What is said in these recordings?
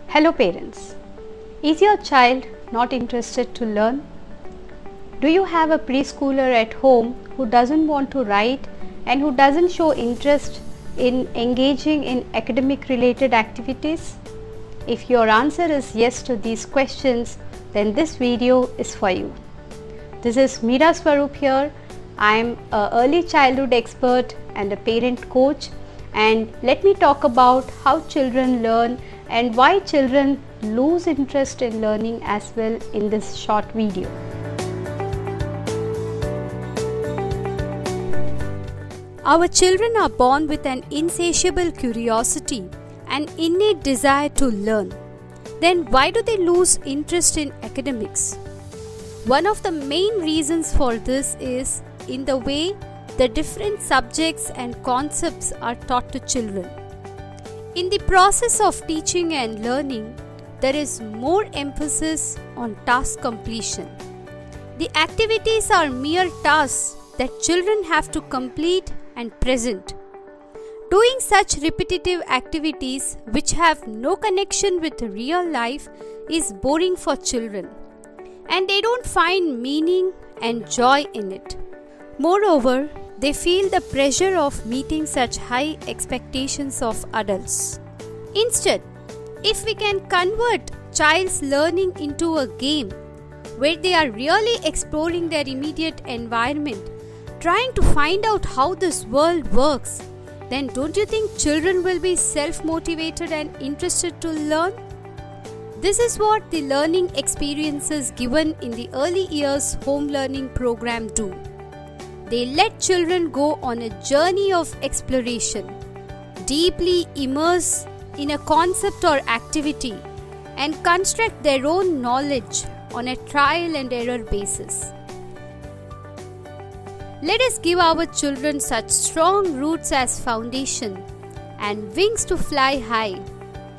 Hello parents, is your child not interested to learn? Do you have a preschooler at home who doesn't want to write and who doesn't show interest in engaging in academic related activities? If your answer is yes to these questions, then this video is for you. This is Meera Swaroop here. I am an early childhood expert and a parent coach, and let me talk about how children learn and why children lose interest in learning as well in this short video. Our children are born with an insatiable curiosity and innate desire to learn. Then why do they lose interest in academics? One of the main reasons for this is in the way the different subjects and concepts are taught to children. In the process of teaching and learning, there is more emphasis on task completion. The activities are mere tasks that children have to complete and present. Doing such repetitive activities which have no connection with real life is boring for children, and they don't find meaning and joy in it. Moreover, they feel the pressure of meeting such high expectations of adults. Instead, if we can convert child's learning into a game where they are really exploring their immediate environment, trying to find out how this world works, then don't you think children will be self-motivated and interested to learn? This is what the learning experiences given in the early years home learning program do. They let children go on a journey of exploration, deeply immerse in a concept or activity, and construct their own knowledge on a trial and error basis. Let us give our children such strong roots as foundation and wings to fly high,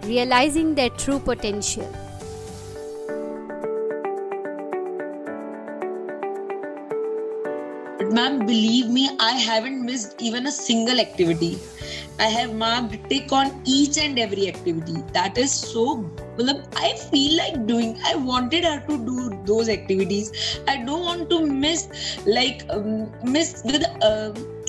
realizing their true potential. But ma'am, believe me, I haven't missed even a single activity. I have marked tick on each and every activity. That is so, I feel like doing. I wanted her to do those activities. I don't want to miss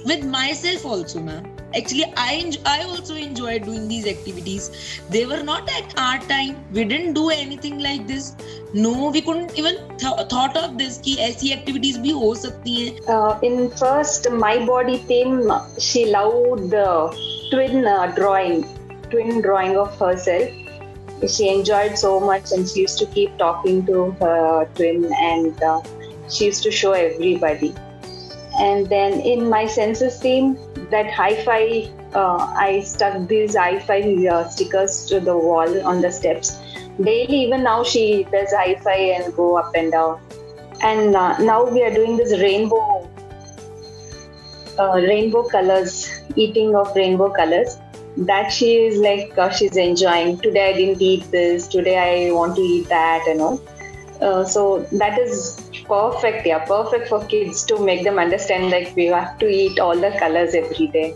with myself also, ma'am. Actually, I also enjoy doing these activities. They were not at our time. We didn't do anything like this. No, we couldn't even thought of this कि ऐसी activities भी हो सकती हैं. In first my body team, she loved twin drawing of herself. She enjoyed so much, and she used to keep talking to her twin, and she used to show everybody. And then in my census team, that hi-fi, I stuck these hi-fi stickers to the wall on the steps. Daily, even now she does hi-fi and go up and down. And now we are doing this rainbow colors, eating of rainbow colors. That she is like, she's enjoying. Today I didn't eat this, today I want to eat that and all. So that is perfect for kids to make them understand like we have to eat all the colors every day.